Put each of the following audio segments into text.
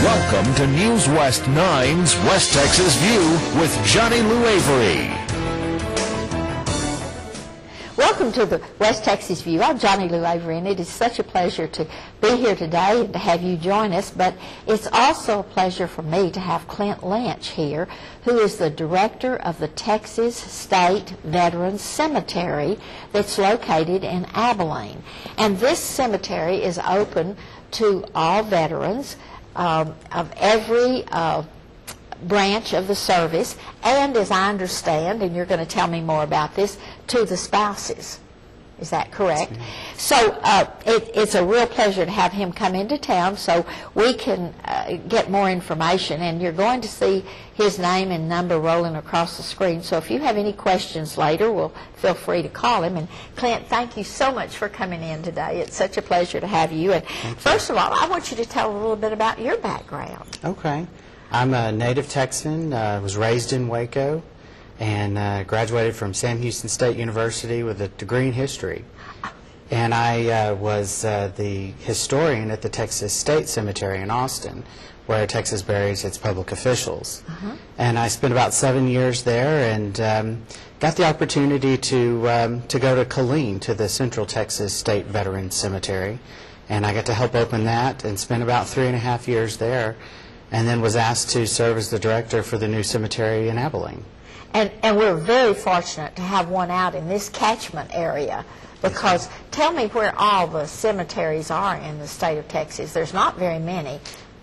Welcome to News West 9's West Texas View with Johnny Lou Avery. Welcome to the West Texas View. I'm Johnny Lou Avery, and it is such a pleasure to be here today and to have you join us. But it's also a pleasure for me to have Clint Lynch here, who is the director of the Texas State Veterans Cemetery that's located in Abilene. And this cemetery is open to all veterans of every branch of the service, and as I understand, and you're going to tell me more about this, to the spouses. Is that correct? So it's a real pleasure to have him come into town so we can get more information, and you're going to see his name and number rolling across the screen. So if you have any questions later, well, feel free to call him. And Clint, thank you so much for coming in today. It's such a pleasure to have you. And first of all, I want you to tell a little bit about your background. Okay. I'm a native Texan, was raised in Waco, and graduated from Sam Houston State University with a degree in history. And I was the historian at the Texas State Cemetery in Austin, where Texas buries its public officials. And I spent about 7 years there, and got the opportunity to go to Killeen, to the Central Texas State Veterans Cemetery. And I got to help open that and spent about 3.5 years there, and then was asked to serve as the director for the new cemetery in Abilene. And we're very fortunate to have one out in this catchment area, because tell me where all the cemeteries are in the state of Texas. There's not very many.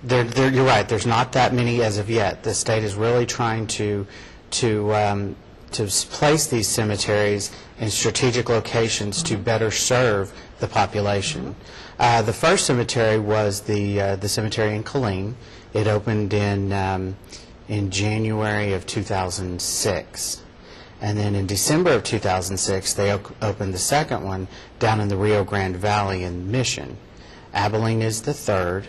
You're right. There's not that many as of yet. The state is really trying to place these cemeteries in strategic locations to better serve the population. The first cemetery was the cemetery in Killeen. It opened in January of 2006. And then in December of 2006, they opened the second one down in the Rio Grande Valley in Mission. Abilene is the third,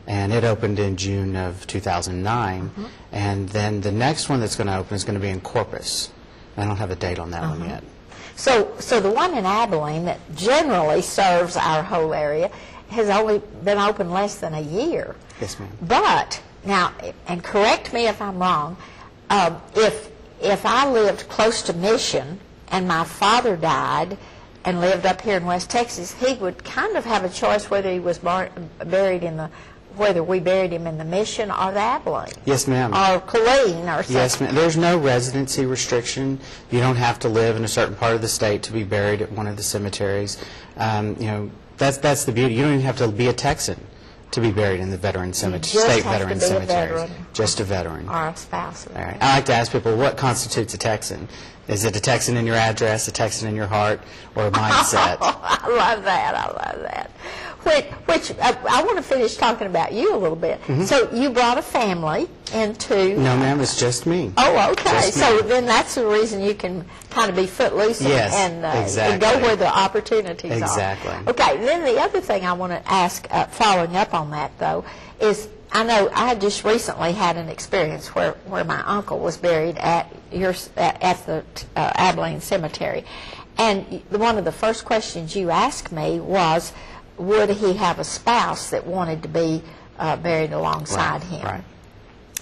and it opened in June of 2009. And then the next one that's going to open is going to be in Corpus. I don't have a date on that one yet. So the one in Abilene that generally serves our whole area has only been open less than a year. Yes, ma'am. But now, and correct me if I'm wrong, if I lived close to Mission and my father died and lived up here in West Texas, he would kind of have a choice whether he was buried in the, whether we buried him in the Mission or the Abilene. Yes, ma'am. Or Killeen or something. Yes, ma'am. There's no residency restriction. You don't have to live in a certain part of the state to be buried at one of the cemeteries. You know, that's the beauty. You don't even have to be a Texan to be buried in the veteran cemetery, state veteran cemeteries. Just a veteran. Or a spouse. All right. I like to ask people, what constitutes a Texan? Is it a Texan in your address, a Texan in your heart, or a mindset? I love that. I love that. Which I want to finish talking about you a little bit. So you brought a family into... No, ma'am, it's just me. Oh, okay. Just So me. then that's the reason you can kind of be footloose and go where the opportunities are. Exactly. Okay, then the other thing I want to ask, following up on that, though, is I know I just recently had an experience where my uncle was buried at the Abilene Cemetery. And one of the first questions you asked me was, would he have a spouse that wanted to be buried alongside him? Right.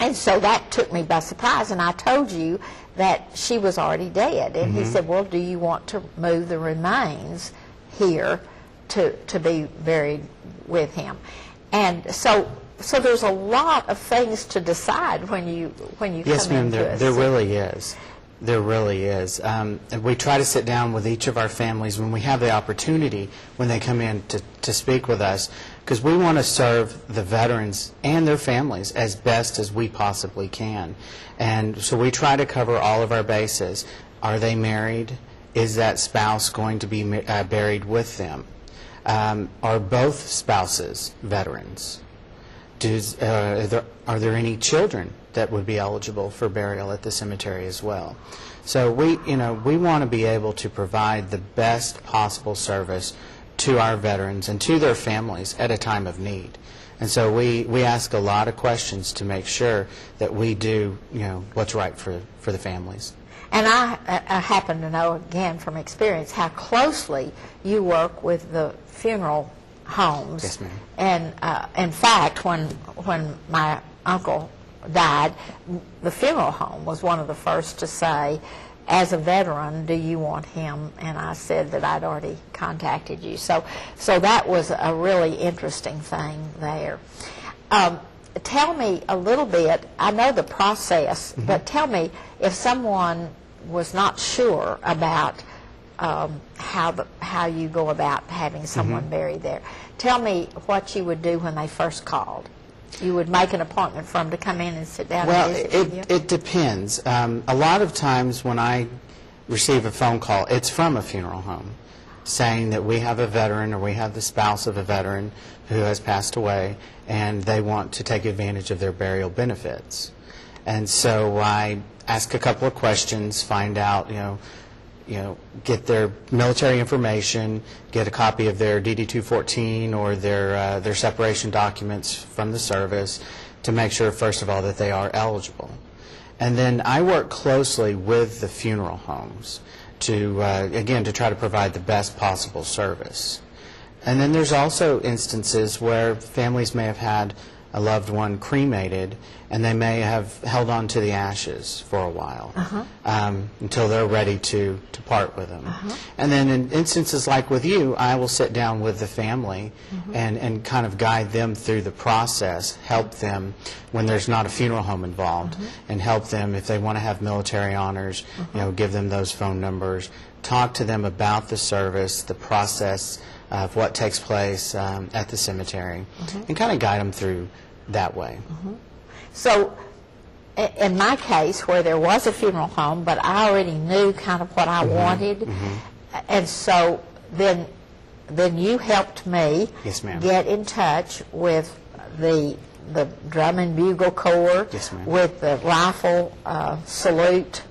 And so that took me by surprise, and I told you that she was already dead. And he said, well, do you want to move the remains here to be buried with him? And so there's a lot of things to decide when you Yes, come ma'am, into there really is. There really is. And we try to sit down with each of our families when we have the opportunity, when they come in to speak with us, because we want to serve the veterans and their families as best as we possibly can. And so we try to cover all of our bases. Are they married? Is that spouse going to be buried with them? Are both spouses veterans? Are there any children that would be eligible for burial at the cemetery as well? So we want to be able to provide the best possible service to our veterans and to their families at a time of need. And so we ask a lot of questions to make sure that we do what's right for the families. And I happen to know, again, from experience, how closely you work with the funeral homes. Yes, ma'am. And in fact, when when my uncle died, the funeral home was one of the first to say, as a veteran, do you want him? And I said that I'd already contacted you. So that was a really interesting thing there. Tell me a little bit, I know the process, but tell me if someone was not sure about how you go about having someone buried there. Tell me what you would do when they first called. You would make an appointment for them to come in and sit down and visit with you? It depends. A lot of times when I receive a phone call, it's from a funeral home saying that we have a veteran or we have the spouse of a veteran who has passed away and they want to take advantage of their burial benefits. And so I ask a couple of questions, find out, get their military information, get a copy of their DD-214 or their separation documents from the service to make sure, first of all, that they are eligible. And then I work closely with the funeral homes to, again, to try to provide the best possible service. And then there's also instances where families may have had a loved one cremated and they may have held on to the ashes for a while until they're ready to part with them. And then in instances like with you, I will sit down with the family and kind of guide them through the process, help them when there's not a funeral home involved, and help them if they want to have military honors, give them those phone numbers, talk to them about the service, the process of what takes place at the cemetery, and kind of guide them through that way. So in my case, where there was a funeral home, but I already knew kind of what I wanted, and so then you helped me get in touch with the Drum and Bugle Corps, with the rifle salute,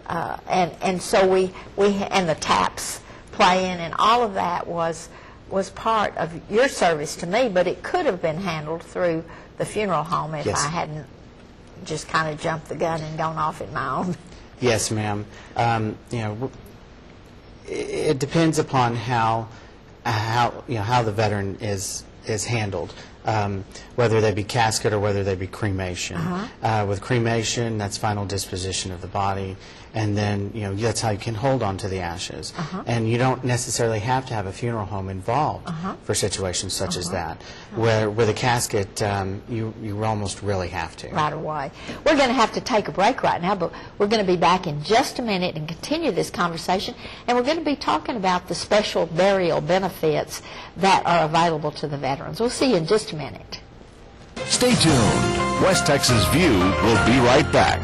and so we and the taps playing, and all of that was part of your service to me, but it could have been handled through the funeral home if I hadn't just kind of jumped the gun and gone off in my own. Yes, ma'am. It depends upon how the veteran is handled. Whether they be casket or whether they be cremation. With cremation, that's final disposition of the body, and then that's how you can hold on to the ashes. And you don't necessarily have to have a funeral home involved for situations such as that. Where with a casket, you almost really have to. Right away. We're going to have to take a break right now, but we're going to be back in just a minute and continue this conversation, and we're going to be talking about the special burial benefits that are available to the veterans. We'll see you in just a minute. Stay tuned. West Texas View will be right back.